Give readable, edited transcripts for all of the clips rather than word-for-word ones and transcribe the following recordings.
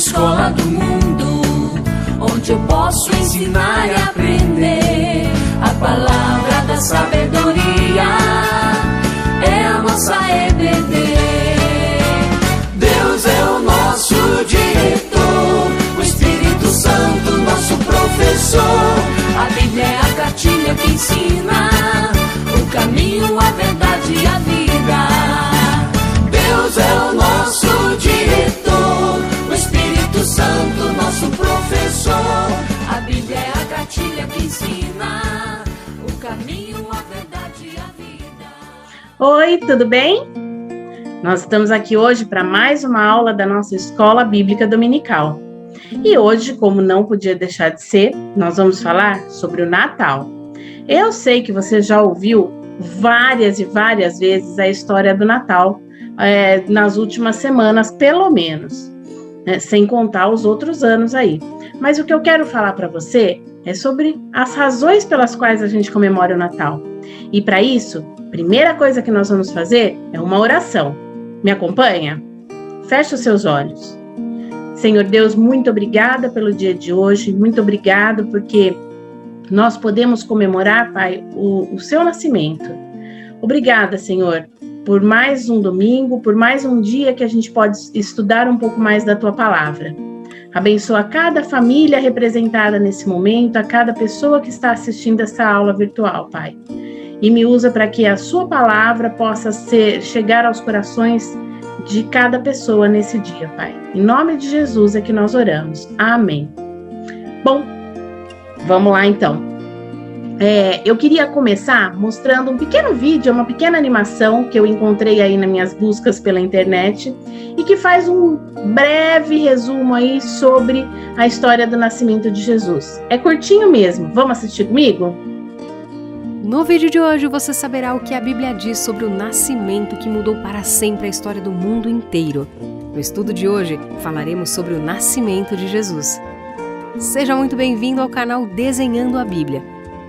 escola do mundo, onde eu posso ensinar e aprender. A palavra da sabedoria é a nossa EBD. Deus é o nosso diretor, o Espírito Santo nosso professor. A Bíblia é a cartilha que ensina o caminho, a verdade e a vida. Deus é o nosso diretor, o Espírito Santo nosso professor. A Bíblia é a cartilha que ensina o caminho, a verdade e a vida. Oi, tudo bem? Nós estamos aqui hoje para mais uma aula da nossa Escola Bíblica Dominical. E hoje, como não podia deixar de ser, nós vamos falar sobre o Natal. Eu sei que você já ouviu várias e várias vezes a história do Natal nas últimas semanas, pelo menos, né? Sem contar os outros anos aí. Mas o que eu quero falar para você é sobre as razões pelas quais a gente comemora o Natal. E para isso, a primeira coisa que nós vamos fazer é uma oração. Me acompanha? Feche os seus olhos. Senhor Deus, muito obrigada pelo dia de hoje, muito obrigado porque nós podemos comemorar, Pai, o seu nascimento. Obrigada, Senhor, por mais um domingo, por mais um dia que a gente pode estudar um pouco mais da Tua Palavra. Abençoa cada família representada nesse momento, a cada pessoa que está assistindo essa aula virtual, Pai. E me usa para que a Sua Palavra possa chegar aos corações de cada pessoa nesse dia, Pai. Em nome de Jesus é que nós oramos. Amém. Bom, vamos lá então. Eu queria começar mostrando um pequeno vídeo, uma pequena animação que eu encontrei aí nas minhas buscas pela internet e que faz um breve resumo aí sobre a história do nascimento de Jesus. É curtinho mesmo. Vamos assistir comigo? No vídeo de hoje você saberá o que a Bíblia diz sobre o nascimento que mudou para sempre a história do mundo inteiro. No estudo de hoje falaremos sobre o nascimento de Jesus. Seja muito bem-vindo ao canal Desenhando a Bíblia.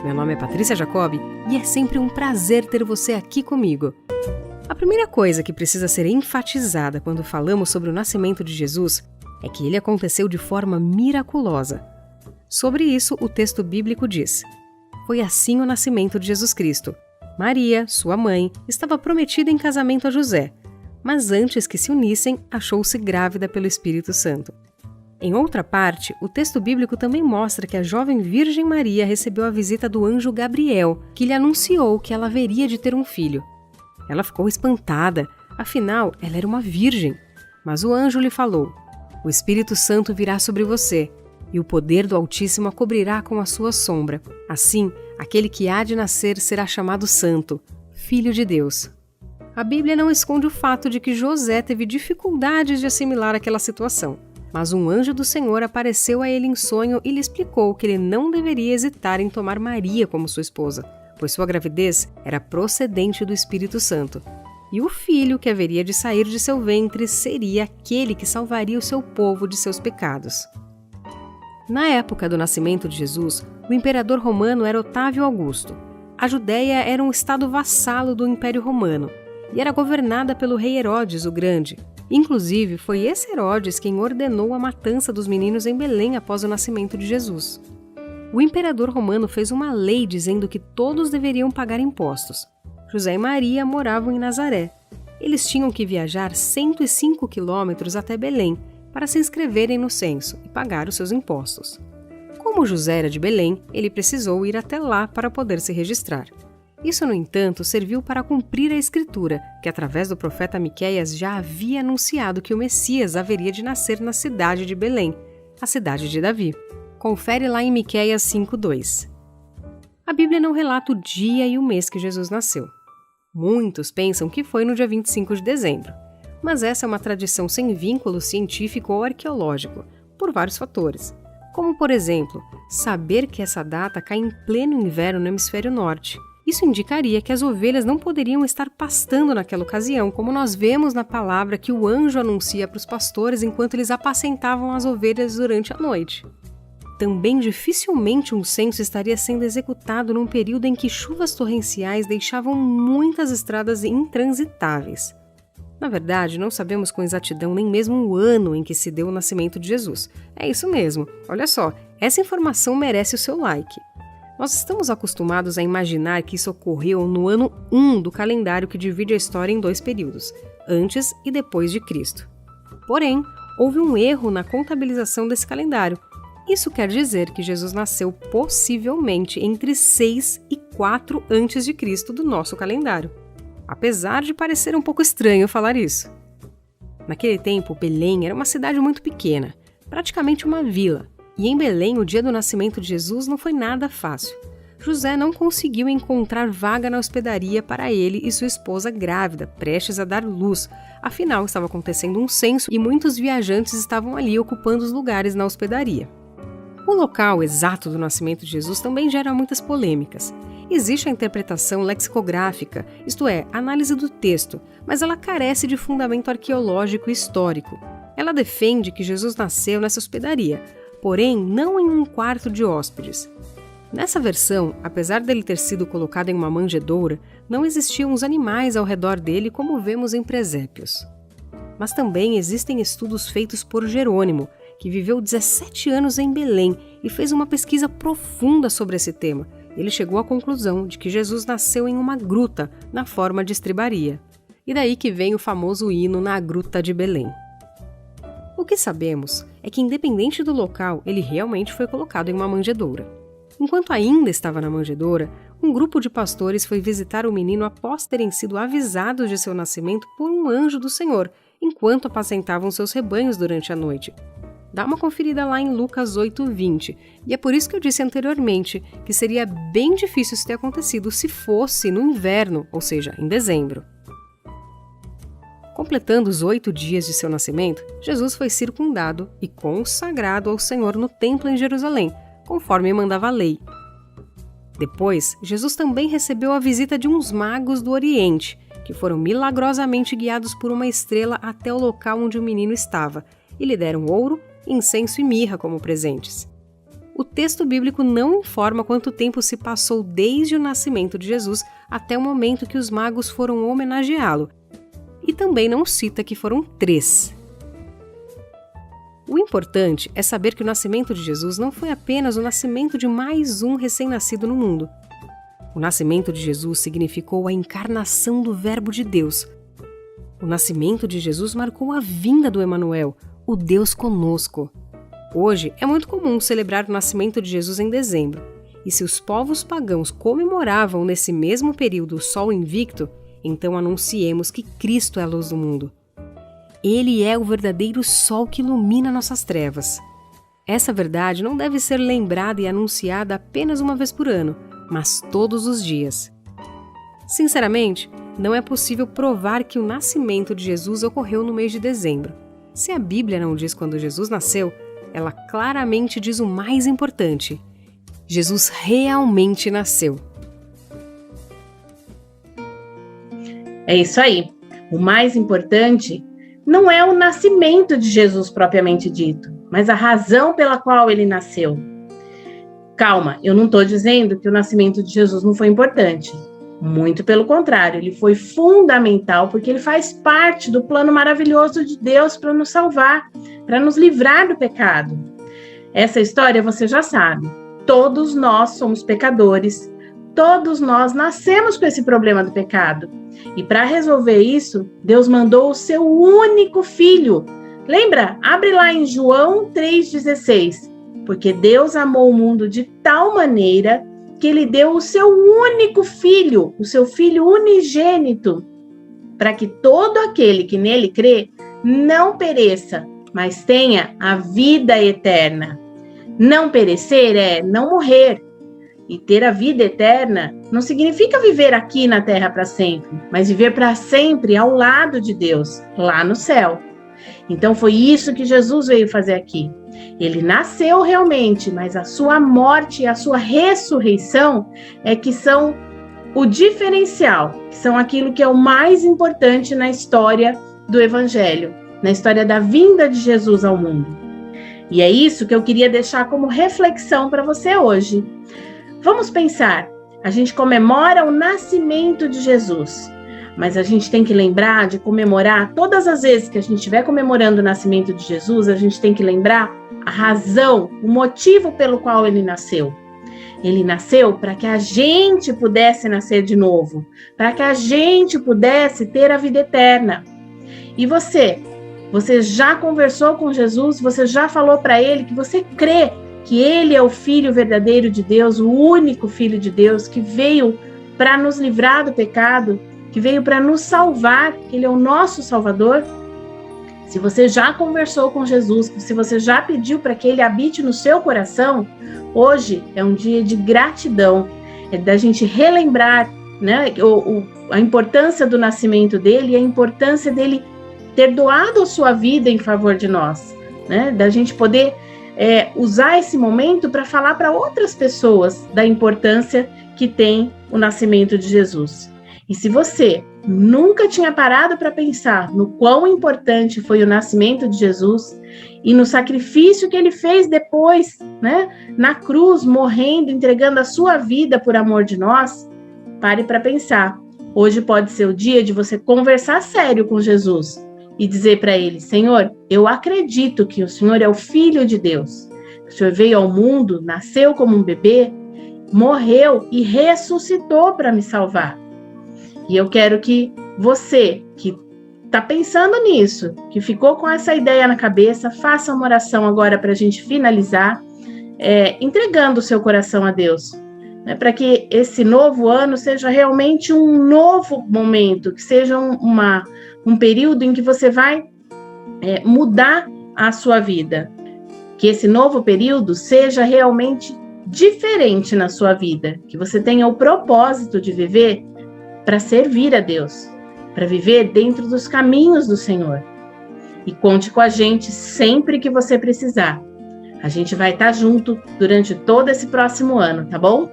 Meu nome é Patrícia Jacobi e é sempre um prazer ter você aqui comigo. A primeira coisa que precisa ser enfatizada quando falamos sobre o nascimento de Jesus é que ele aconteceu de forma miraculosa. Sobre isso, o texto bíblico diz: foi assim o nascimento de Jesus Cristo. Maria, sua mãe, estava prometida em casamento a José, mas antes que se unissem, achou-se grávida pelo Espírito Santo. Em outra parte, o texto bíblico também mostra que a jovem Virgem Maria recebeu a visita do anjo Gabriel, que lhe anunciou que ela haveria de ter um filho. Ela ficou espantada, afinal, ela era uma virgem. Mas o anjo lhe falou: o Espírito Santo virá sobre você, e o poder do Altíssimo a cobrirá com a sua sombra. Assim, aquele que há de nascer será chamado Santo, Filho de Deus. A Bíblia não esconde o fato de que José teve dificuldades de assimilar aquela situação. Mas um anjo do Senhor apareceu a ele em sonho e lhe explicou que ele não deveria hesitar em tomar Maria como sua esposa, pois sua gravidez era procedente do Espírito Santo. E o filho que haveria de sair de seu ventre seria aquele que salvaria o seu povo de seus pecados. Na época do nascimento de Jesus, o imperador romano era Otávio Augusto. A Judéia era um estado vassalo do Império Romano e era governada pelo rei Herodes o Grande. Inclusive, foi esse Herodes quem ordenou a matança dos meninos em Belém após o nascimento de Jesus. O imperador romano fez uma lei dizendo que todos deveriam pagar impostos. José e Maria moravam em Nazaré. Eles tinham que viajar 105 quilômetros até Belém para se inscreverem no censo e pagar os seus impostos. Como José era de Belém, ele precisou ir até lá para poder se registrar. Isso, no entanto, serviu para cumprir a Escritura, que através do profeta Miqueias já havia anunciado que o Messias haveria de nascer na cidade de Belém, a cidade de Davi. Confere lá em Miqueias 5:2. A Bíblia não relata o dia e o mês que Jesus nasceu. Muitos pensam que foi no dia 25 de dezembro, mas essa é uma tradição sem vínculo científico ou arqueológico, por vários fatores, como, por exemplo, saber que essa data cai em pleno inverno no hemisfério norte. Isso indicaria que as ovelhas não poderiam estar pastando naquela ocasião, como nós vemos na palavra que o anjo anuncia para os pastores enquanto eles apacentavam as ovelhas durante a noite. Também dificilmente um censo estaria sendo executado num período em que chuvas torrenciais deixavam muitas estradas intransitáveis. Na verdade, não sabemos com exatidão nem mesmo o ano em que se deu o nascimento de Jesus. É isso mesmo. Olha só, essa informação merece o seu like. Nós estamos acostumados a imaginar que isso ocorreu no ano 1 do calendário que divide a história em 2 períodos, antes e depois de Cristo. Porém, houve um erro na contabilização desse calendário. Isso quer dizer que Jesus nasceu possivelmente entre 6 e 4 a.C. do nosso calendário. Apesar de parecer um pouco estranho falar isso. Naquele tempo, Belém era uma cidade muito pequena, praticamente uma vila, e em Belém o dia do nascimento de Jesus não foi nada fácil. José não conseguiu encontrar vaga na hospedaria para ele e sua esposa grávida, prestes a dar luz. Afinal, estava acontecendo um censo e muitos viajantes estavam ali ocupando os lugares na hospedaria. O local exato do nascimento de Jesus também gera muitas polêmicas. Existe a interpretação lexicográfica, isto é, a análise do texto, mas ela carece de fundamento arqueológico e histórico. Ela defende que Jesus nasceu nessa hospedaria, porém não em um quarto de hóspedes. Nessa versão, apesar dele ter sido colocado em uma manjedoura, não existiam os animais ao redor dele como vemos em presépios. Mas também existem estudos feitos por Jerônimo, que viveu 17 anos em Belém e fez uma pesquisa profunda sobre esse tema. Ele chegou à conclusão de que Jesus nasceu em uma gruta, na forma de estribaria. E daí que vem o famoso hino Na Gruta de Belém. O que sabemos é que, independente do local, ele realmente foi colocado em uma manjedoura. Enquanto ainda estava na manjedoura, um grupo de pastores foi visitar o menino após terem sido avisados de seu nascimento por um anjo do Senhor, enquanto apacentavam seus rebanhos durante a noite. Dá uma conferida lá em Lucas 8:20, e é por isso que eu disse anteriormente que seria bem difícil isso ter acontecido se fosse no inverno, ou seja, em dezembro. Completando os 8 dias de seu nascimento, Jesus foi circundado e consagrado ao Senhor no templo em Jerusalém, conforme mandava a lei. Depois, Jesus também recebeu a visita de uns magos do Oriente, que foram milagrosamente guiados por uma estrela até o local onde o menino estava, e lhe deram ouro, incenso e mirra como presentes. O texto bíblico não informa quanto tempo se passou desde o nascimento de Jesus até o momento que os magos foram homenageá-lo, e também não cita que foram 3. O importante é saber que o nascimento de Jesus não foi apenas o nascimento de mais um recém-nascido no mundo. O nascimento de Jesus significou a encarnação do Verbo de Deus. O nascimento de Jesus marcou a vinda do Emanuel, o Deus conosco. Hoje é muito comum celebrar o nascimento de Jesus em dezembro, e se os povos pagãos comemoravam nesse mesmo período o Sol invicto, então anunciemos que Cristo é a luz do mundo. Ele é o verdadeiro sol que ilumina nossas trevas. Essa verdade não deve ser lembrada e anunciada apenas uma vez por ano, mas todos os dias. Sinceramente, não é possível provar que o nascimento de Jesus ocorreu no mês de dezembro. Se a Bíblia não diz quando Jesus nasceu, ela claramente diz o mais importante: Jesus realmente nasceu. É isso aí. O mais importante não é o nascimento de Jesus propriamente dito, mas a razão pela qual ele nasceu. Calma, eu não estou dizendo que o nascimento de Jesus não foi importante. Muito pelo contrário, ele foi fundamental porque ele faz parte do plano maravilhoso de Deus para nos salvar, para nos livrar do pecado. Essa história você já sabe. Todos nós somos pecadores, todos nós nascemos com esse problema do pecado. E para resolver isso, Deus mandou o seu único filho. Lembra? Abre lá em João 3,16. Porque Deus amou o mundo de tal maneira que ele deu o seu único filho, o seu filho unigênito, para que todo aquele que nele crê não pereça, mas tenha a vida eterna. Não perecer é não morrer. E ter a vida eterna não significa viver aqui na terra para sempre, mas viver para sempre ao lado de Deus, lá no céu. Então foi isso que Jesus veio fazer aqui. Ele nasceu realmente, mas a sua morte e a sua ressurreição é que são o diferencial, que são aquilo que é o mais importante na história do Evangelho, na história da vinda de Jesus ao mundo. E é isso que eu queria deixar como reflexão para você hoje. Vamos pensar, a gente comemora o nascimento de Jesus. Mas a gente tem que lembrar de comemorar, todas as vezes que a gente estiver comemorando o nascimento de Jesus, a gente tem que lembrar a razão, o motivo pelo qual ele nasceu. Ele nasceu para que a gente pudesse nascer de novo, para que a gente pudesse ter a vida eterna. E você já conversou com Jesus? Você já falou para ele que você crê que ele é o Filho verdadeiro de Deus, o único Filho de Deus, que veio para nos livrar do pecado, que veio para nos salvar, que ele é o nosso Salvador? Se você já conversou com Jesus, se você já pediu para que ele habite no seu coração, hoje é um dia de gratidão, é da gente relembrar, né, a importância do nascimento dele e a importância dele ter doado a sua vida em favor de nós, né, da gente poder usar esse momento para falar para outras pessoas da importância que tem o nascimento de Jesus. E se você nunca tinha parado para pensar no quão importante foi o nascimento de Jesus e no sacrifício que ele fez depois, né, na cruz, morrendo, entregando a sua vida por amor de nós, pare para pensar. Hoje pode ser o dia de você conversar sério com Jesus e dizer para ele: Senhor, eu acredito que o Senhor é o Filho de Deus. O Senhor veio ao mundo, nasceu como um bebê, morreu e ressuscitou para me salvar. E eu quero que você, que está pensando nisso, que ficou com essa ideia na cabeça, faça uma oração agora para a gente finalizar, entregando o seu coração a Deus, né, para que esse novo ano seja realmente um novo momento, que seja um período em que você vai mudar a sua vida, que esse novo período seja realmente diferente na sua vida, que você tenha o propósito de viver para servir a Deus, para viver dentro dos caminhos do Senhor. E conte com a gente sempre que você precisar. A gente vai estar junto durante todo esse próximo ano, tá bom?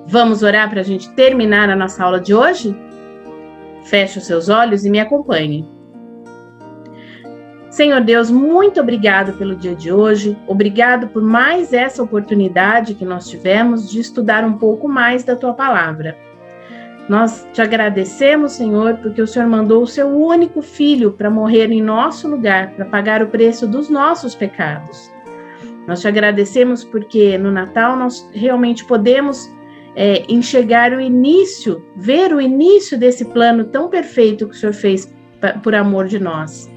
Vamos orar para a gente terminar a nossa aula de hoje? Feche os seus olhos e me acompanhe. Senhor Deus, muito obrigado pelo dia de hoje. Obrigado por mais essa oportunidade que nós tivemos de estudar um pouco mais da Tua Palavra. Nós te agradecemos, Senhor, porque o Senhor mandou o seu único Filho para morrer em nosso lugar, para pagar o preço dos nossos pecados. Nós te agradecemos porque no Natal nós realmente podemos enxergar o início, ver o início desse plano tão perfeito que o Senhor fez por amor de nós.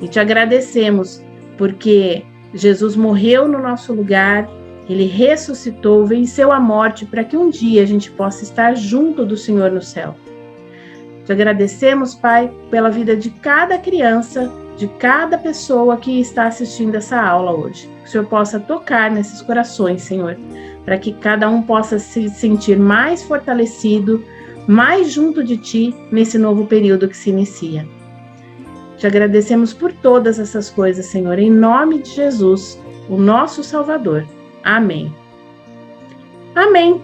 E te agradecemos porque Jesus morreu no nosso lugar, ele ressuscitou, venceu a morte para que um dia a gente possa estar junto do Senhor no céu. Te agradecemos, Pai, pela vida de cada criança, de cada pessoa que está assistindo essa aula hoje. Que o Senhor possa tocar nesses corações, Senhor, para que cada um possa se sentir mais fortalecido, mais junto de Ti nesse novo período que se inicia. Te agradecemos por todas essas coisas, Senhor, em nome de Jesus, o nosso Salvador. Amém. Amém.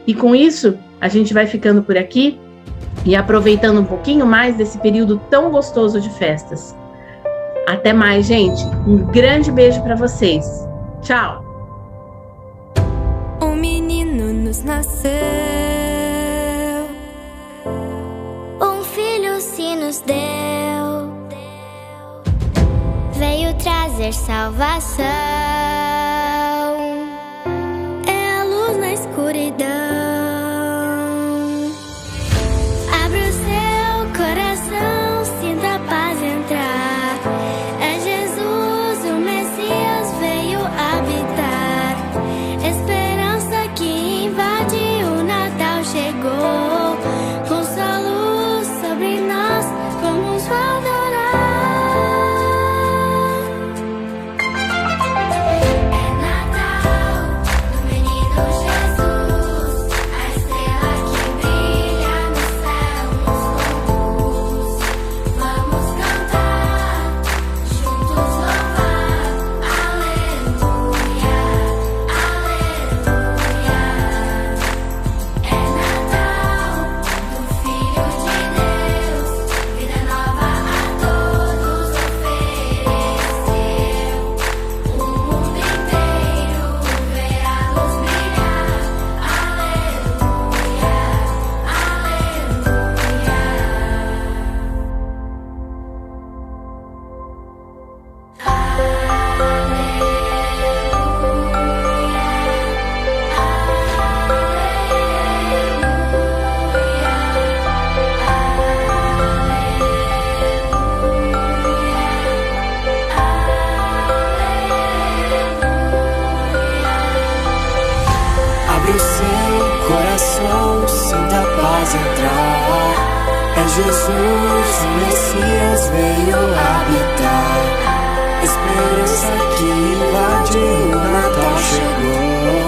E com isso, a gente vai ficando por aqui e aproveitando um pouquinho mais desse período tão gostoso de festas. Até mais, gente. Um grande beijo para vocês. Tchau. Um menino nos nasceu, um filho se nos deu, veio trazer salvação. Escuridão. Abre o seu coração, sinta a paz entrar. É Jesus, o Messias veio habitar. Esperança que invade o Natal chegou. Com sua luz sobre nós, vamos adorar. É Jesus, o Messias veio habitar. Esperança que invadiu, o Natal chegou.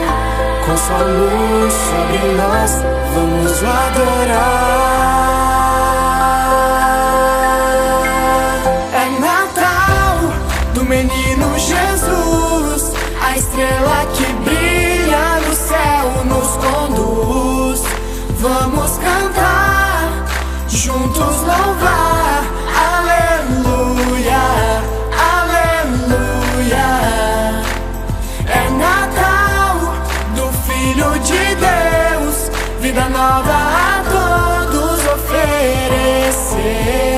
Com sua luz sobre nós, vamos o adorar. É Natal do menino Jesus, a estrela que brilha no céu nos conduz. Vamos cantar, juntos louvar, aleluia, aleluia. É Natal do Filho de Deus, vida nova a todos oferecer.